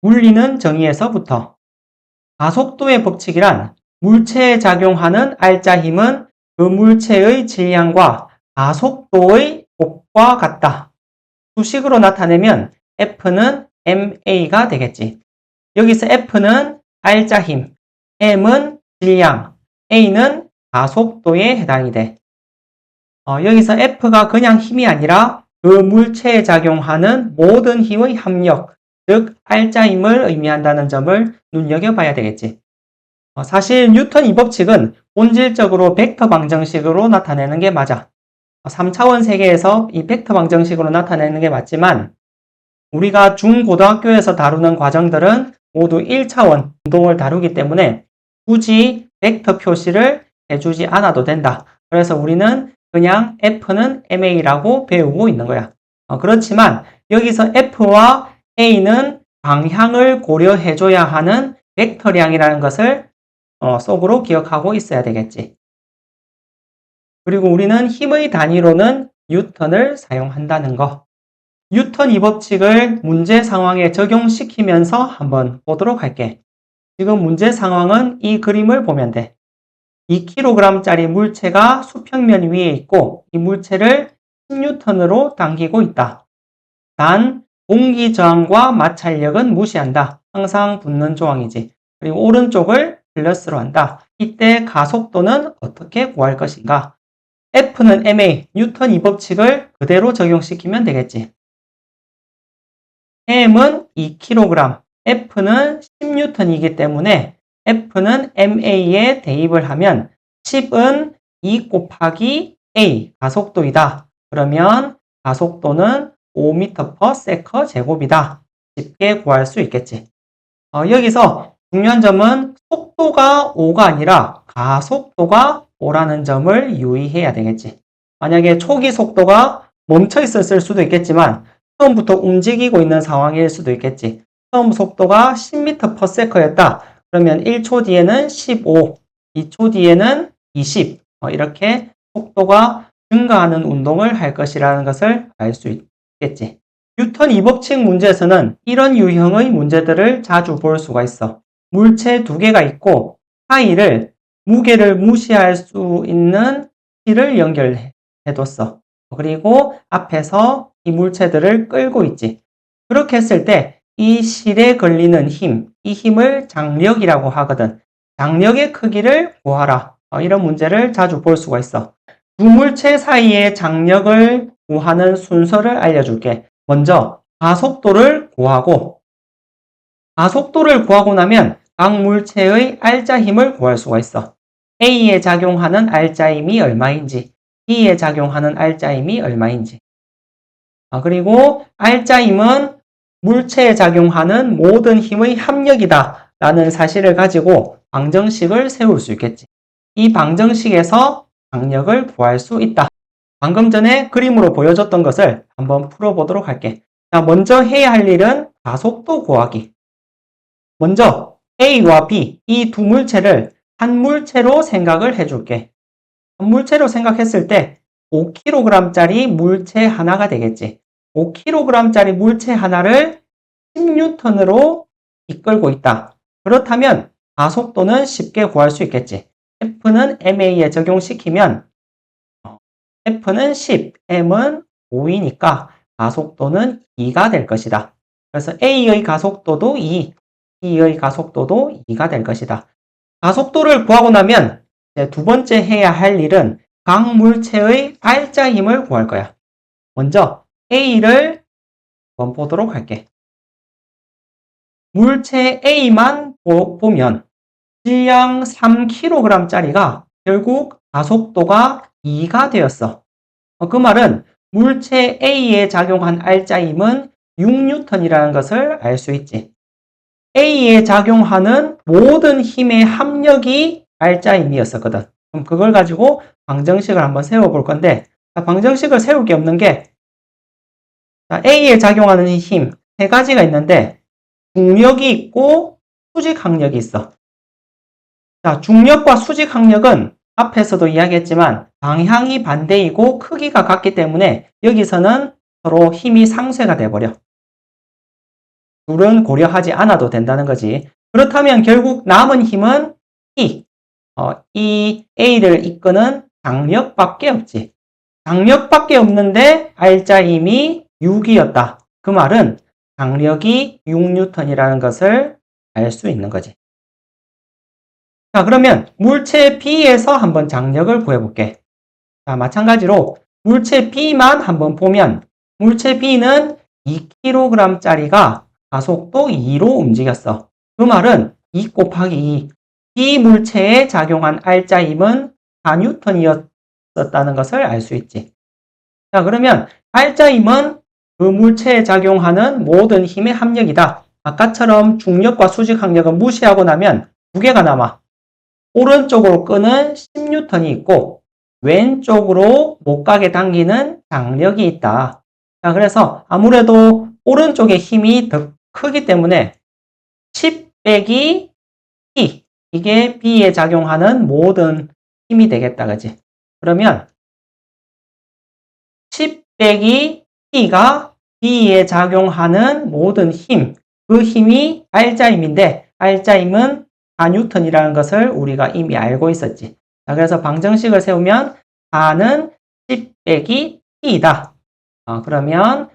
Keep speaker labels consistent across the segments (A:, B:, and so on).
A: 물리는 정의에서부터 가속도의 법칙이란 물체에 작용하는 알짜 힘은 그 물체의 질량과 가속도의 곱과 같다. 수식으로 나타내면 F는 ma가 되겠지. 여기서 F는 알짜 힘, m은 질량, a는 가속도에 해당이 돼. 여기서 F가 그냥 힘이 아니라 그 물체에 작용하는 모든 힘의 합력, 즉 알짜 힘을 의미한다는 점을 눈여겨봐야 되겠지. 사실 뉴턴 이 법칙은 본질적으로 벡터 방정식으로 나타내는 게 맞아. 3차원 세계에서 이 벡터 방정식으로 나타내는 게 맞지만 우리가 중고등학교에서 다루는 과정들은 모두 1차원 운동을 다루기 때문에 굳이 벡터 표시를 해주지 않아도 된다. 그래서 우리는 그냥 F는 ma라고 배우고 있는 거야. 그렇지만 여기서 F와 a는 방향을 고려해줘야 하는 벡터량이라는 것을 속으로 기억하고 있어야 되겠지. 그리고 우리는 힘의 단위로는 뉴턴을 사용한다는 거. 뉴턴 이 법칙을 문제 상황에 적용시키면서 한번 보도록 할게. 지금 문제 상황은 이 그림을 보면 돼. 2kg짜리 물체가 수평면 위에 있고 이 물체를 10N으로 당기고 있다. 단 공기 저항과 마찰력은 무시한다. 항상 붙는 조항이지. 그리고 오른쪽을 플러스로 한다. 이때 가속도는 어떻게 구할 것인가? F는 ma, 뉴턴 이 법칙을 그대로 적용시키면 되겠지. m은 2kg, F는 10N이기 때문에 F는 ma에 대입을 하면 10은 2 곱하기 a, 가속도이다. 그러면 가속도는 5m/s 제곱이다. 쉽게 구할 수 있겠지. 여기서 중요한 점은 속도가 5가 아니라 가속도가 5라는 점을 유의해야 되겠지. 만약에 초기 속도가 멈춰 있었을 수도 있겠지만 처음부터 움직이고 있는 상황일 수도 있겠지. 처음 속도가 10m/s였다. 그러면 1초 뒤에는 15, 2초 뒤에는 20 이렇게 속도가 증가하는 운동을 할 것이라는 것을 알 수 있겠지. 뉴턴 이 법칙 문제에서는 이런 유형의 문제들을 자주 볼 수가 있어. 물체 두 개가 있고 사이를 무게를 무시할 수 있는 실을 연결해뒀어. 그리고 앞에서 이 물체들을 끌고 있지. 그렇게 했을 때 이 실에 걸리는 힘, 이 힘을 장력이라고 하거든. 장력의 크기를 구하라. 이런 문제를 자주 볼 수가 있어. 두 물체 사이의 장력을 구하는 순서를 알려줄게. 먼저 가속도를 구하고 나면 각 물체의 알짜 힘을 구할 수가 있어. A에 작용하는 알짜 힘이 얼마인지, B에 작용하는 알짜 힘이 얼마인지. 그리고 알짜 힘은 물체에 작용하는 모든 힘의 합력이다 라는 사실을 가지고 방정식을 세울 수 있겠지. 이 방정식에서 장력을 구할 수 있다. 방금 전에 그림으로 보여줬던 것을 한번 풀어보도록 할게. 자, 먼저 해야 할 일은 가속도 구하기. 먼저 A와 B 이 두 물체를 한 물체로 생각을 해줄게. 한 물체로 생각했을 때 5kg짜리 물체 하나가 되겠지. 5kg짜리 물체 하나를 10N으로 이끌고 있다. 그렇다면 가속도는 쉽게 구할 수 있겠지. F는 ma에 적용시키면 F는 10, m은 5이니까 가속도는 2가 될 것이다. 그래서 A의 가속도도 2, B의 가속도도 2가 될 것이다. 가속도를 구하고 나면 두 번째 해야 할 일은 각 물체의 알짜 힘을 구할 거야. 먼저 A를 한번 보도록 할게. 물체 A만 보면 질량 3kg짜리가 결국 가속도가 2가 되었어. 그 말은 물체 A에 작용한 알짜 힘은 6N이라는 것을 알 수 있지. A에 작용하는 모든 힘의 합력이 알짜 힘이었었거든. 그럼 그걸 가지고 방정식을 한번 세워볼 건데, 방정식을 세울 게 없는 게 A에 작용하는 힘 세 가지가 있는데 중력이 있고 수직 항력이 있어. 자, 중력과 수직 항력은 앞에서도 이야기했지만 방향이 반대이고 크기가 같기 때문에 여기서는 서로 힘이 상쇄가 돼버려. 둘은 고려하지 않아도 된다는 거지. 그렇다면 결국 남은 힘은 T, 이 A를 이끄는 장력밖에 없지. 장력밖에 없는데 알짜 힘이 6이었다. 그 말은 장력이 6N이라는 것을 알 수 있는 거지. 자, 그러면 물체 B에서 한번 장력을 구해볼게. 자, 마찬가지로 물체 B만 한번 보면 물체 B는 2kg짜리가 가속도 2로 움직였어. 그 말은 2 곱하기 2. B 물체에 작용한 알짜 힘은 4N이었다는 것을 알 수 있지. 자, 그러면 알짜 힘은 그 물체에 작용하는 모든 힘의 합력이다. 아까처럼 중력과 수직항력은 무시하고 나면 두 개가 남아. 오른쪽으로 끄는 10N이 있고 왼쪽으로 못 가게 당기는 장력이 있다. 자, 그래서 아무래도 오른쪽의 힘이 더 크기 때문에 10 빼기 T, 이게 B에 작용하는 모든 힘이 되겠다. 그지? 그러면 10 빼기 T가 B에 작용하는 모든 힘, 그 힘이 알짜 힘인데 알짜 힘은 4N이라는 것을 우리가 이미 알고 있었지. 자, 그래서 방정식을 세우면 4는 10 빼기 T이다. 그러면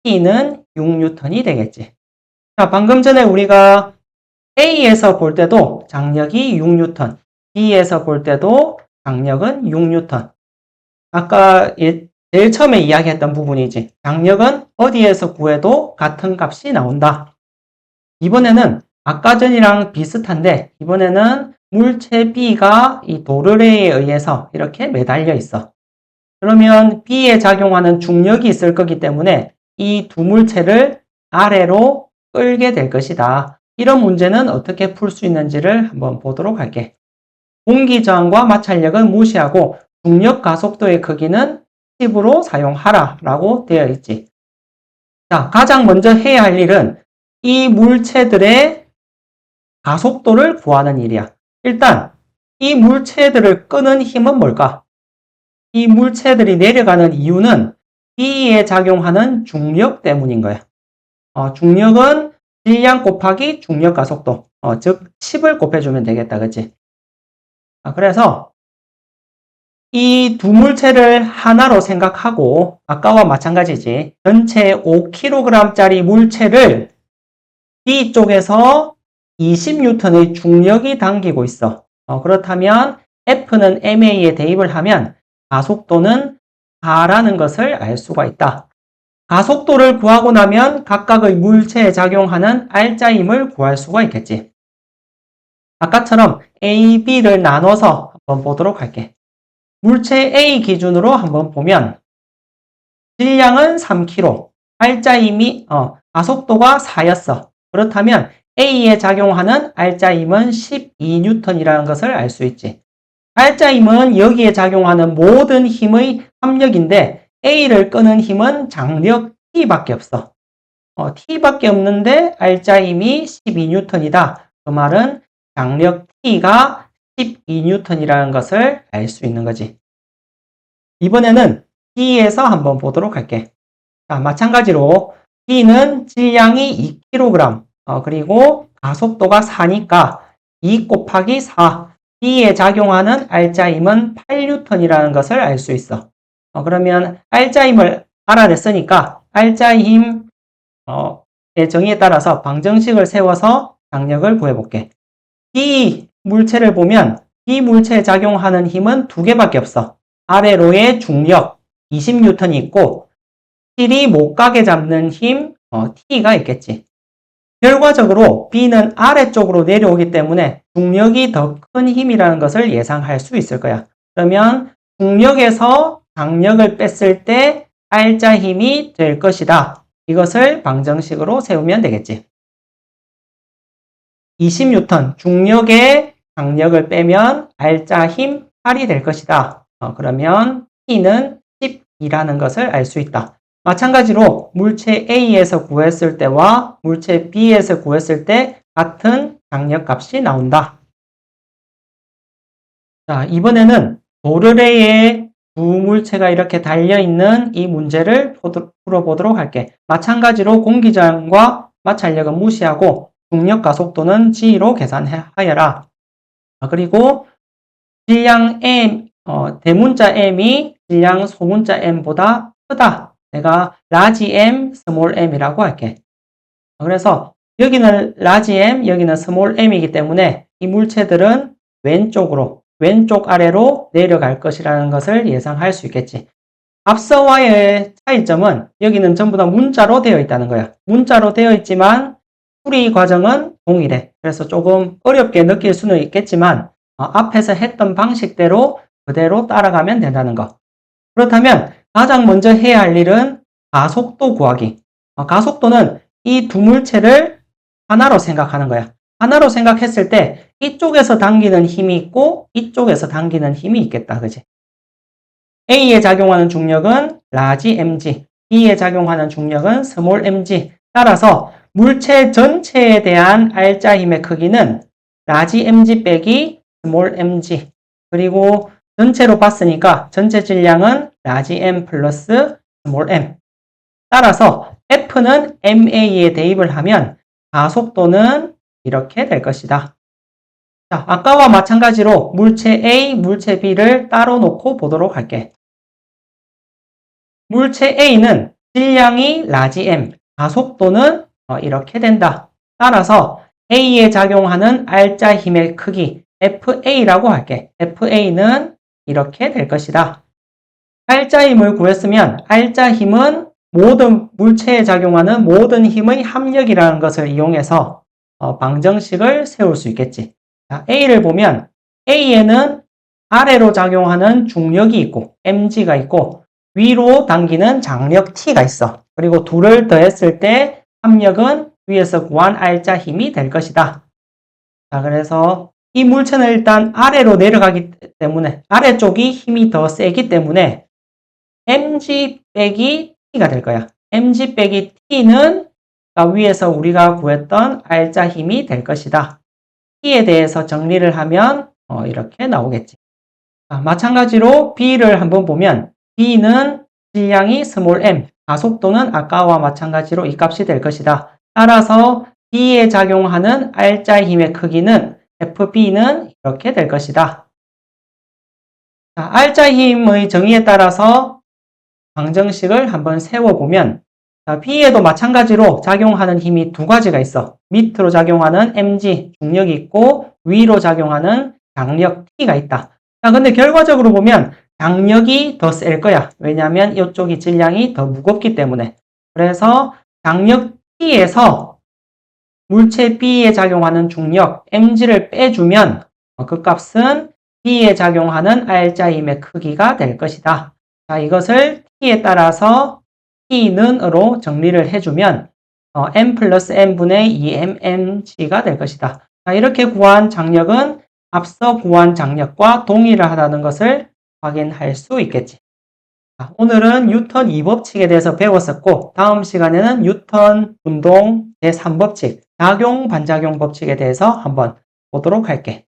A: T는 6N이 되겠지. 자, 방금 전에 우리가 A에서 볼 때도 장력이 6N, B에서 볼 때도 장력은 6N. 아까 제일 처음에 이야기했던 부분이지. 장력은 어디에서 구해도 같은 값이 나온다. 이번에는 아까 전이랑 비슷한데 이번에는 물체 B가 이 도르래에 의해서 이렇게 매달려 있어. 그러면 B에 작용하는 중력이 있을 거기 때문에 이 두 물체를 아래로 끌게 될 것이다. 이런 문제는 어떻게 풀 수 있는지를 한번 보도록 할게. 공기저항과 마찰력은 무시하고 중력 가속도의 크기는 10으로 사용하라 라고 되어 있지. 자, 가장 먼저 해야 할 일은 이 물체들의 가속도를 구하는 일이야. 일단 이 물체들을 끄는 힘은 뭘까? 이 물체들이 내려가는 이유는 B에 작용하는 중력 때문인 거야. 중력은 질량 곱하기 중력 가속도, 즉 10을 곱해주면 되겠다. 그치? 그래서 이 두 물체를 하나로 생각하고 아까와 마찬가지지. 전체 5kg짜리 물체를 B쪽에서 20N의 중력이 당기고 있어. 그렇다면 F는 ma에 대입을 하면 가속도는 4라는 것을 알 수가 있다. 가속도를 구하고 나면 각각의 물체에 작용하는 알짜 힘을 구할 수가 있겠지. 아까처럼 A, B를 나눠서 한번 보도록 할게. 물체 A 기준으로 한번 보면 질량은 3kg, 알짜 힘이 가속도가 4였어. 그렇다면 A에 작용하는 알짜 힘은 12N이라는 것을 알 수 있지. 알짜 힘은 여기에 작용하는 모든 힘의 합력인데 A를 끄는 힘은 장력 T밖에 없어. T밖에 없는데 알짜 힘이 12N이다. 그 말은 장력 T가 12N이라는 것을 알 수 있는 거지. 이번에는 B에서 한번 보도록 할게. 자, 마찬가지로 B는 질량이 2kg, 그리고 가속도가 4니까 2 곱하기 4, B에 작용하는 알짜 힘은 8N이라는 것을 알 수 있어. 그러면 알짜 힘을 알아냈으니까 알짜 힘의 정의에 따라서 방정식을 세워서 장력을 구해볼게. B 물체를 보면 B 물체에 작용하는 힘은 두 개밖에 없어. 아래로의 중력 20N이 있고 실이 못 가게 잡는 힘 T가 있겠지. 결과적으로 B는 아래쪽으로 내려오기 때문에 중력이 더 큰 힘이라는 것을 예상할 수 있을 거야. 그러면 중력에서 장력을 뺐을 때 알짜 힘이 될 것이다. 이것을 방정식으로 세우면 되겠지. 20N 중력의 장력을 빼면 알짜 힘 8이 될 것이다. 그러면 T는 10이라는 것을 알 수 있다. 마찬가지로 물체 A에서 구했을 때와 물체 B에서 구했을 때 같은 장력 값이 나온다. 자, 이번에는 도르래에 두 물체가 이렇게 달려있는 이 문제를 풀어보도록 할게. 마찬가지로 공기저항과 마찰력은 무시하고 중력 가속도는 G로 계산하여라. 그리고 질량 M, 대문자 M이 질량 소문자 M보다 크다. 내가 라지 M, 스몰 M이라고 할게. 그래서 여기는 라지 M, 여기는 스몰 M이기 때문에 이 물체들은 왼쪽 아래로 내려갈 것이라는 것을 예상할 수 있겠지. 앞서와의 차이점은 여기는 전부 다 문자로 되어 있다는 거야. 문자로 되어 있지만 풀이 과정은 동일해. 그래서 조금 어렵게 느낄 수는 있겠지만 앞에서 했던 방식대로 그대로 따라가면 된다는 거. 그렇다면 가장 먼저 해야 할 일은 가속도 구하기. 가속도는 이 두 물체를 하나로 생각하는 거야. 하나로 생각했을 때 이쪽에서 당기는 힘이 있고 이쪽에서 당기는 힘이 있겠다. 그지? A에 작용하는 중력은 라지 mg, B에 작용하는 중력은 스몰 mg. 따라서 물체 전체에 대한 R자 힘의 크기는 라지 mg 빼기 스몰 mg. 그리고 전체로 봤으니까 전체 질량은 라지 m 플러스 스몰 m. 따라서 F는 ma에 대입을 하면 가속도는 이렇게 될 것이다. 자, 아까와 마찬가지로 물체 A, 물체 B를 따로 놓고 보도록 할게. 물체 A는 질량이 라지 m, 가속도는 이렇게 된다. 따라서 A에 작용하는 R자 힘의 크기 FA라고 할게. FA는 이렇게 될 것이다. R자 힘을 구했으면 R자 힘은 모든 물체에 작용하는 모든 힘의 합력이라는 것을 이용해서 방정식을 세울 수 있겠지. 자, A를 보면 A에는 아래로 작용하는 중력이 있고 mg가 있고 위로 당기는 장력 T가 있어. 그리고 둘을 더했을 때 합력은 위에서 구한 R자 힘이 될 것이다. 자, 그래서 이 물체는 일단 아래로 내려가기 때문에 아래쪽이 힘이 더 세기 때문에 mg 빼기 T가 될 거야. mg 빼기 T는 위에서 우리가 구했던 R자 힘이 될 것이다. T에 대해서 정리를 하면 이렇게 나오겠지. 자, 마찬가지로 B를 한번 보면 B는 질량이 스몰 m, 가속도는 아까와 마찬가지로 이 값이 될 것이다. 따라서 B에 작용하는 R자 힘의 크기는 FB는 이렇게 될 것이다. 자, R자 힘의 정의에 따라서 방정식을 한번 세워보면 자, B에도 마찬가지로 작용하는 힘이 두 가지가 있어. 밑으로 작용하는 mg, 중력이 있고 위로 작용하는 장력 T가 있다. 자, 근데 결과적으로 보면 장력이 더 셀 거야. 왜냐하면 이쪽이 질량이 더 무겁기 때문에. 그래서 장력 T에서 물체 B에 작용하는 중력 mg를 빼주면 그 값은 B에 작용하는 R자 힘의 크기가 될 것이다. 자, 이것을 T에 따라서 T는으로 정리를 해주면 m 플러스 n분의 2mmg가 될 것이다. 자, 이렇게 구한 장력은 앞서 구한 장력과 동일하다는 것을 확인할 수 있겠지. 자, 오늘은 뉴턴 2법칙에 대해서 배웠었고 다음 시간에는 뉴턴 운동 제3법칙 작용 반작용 법칙에 대해서 한번 보도록 할게.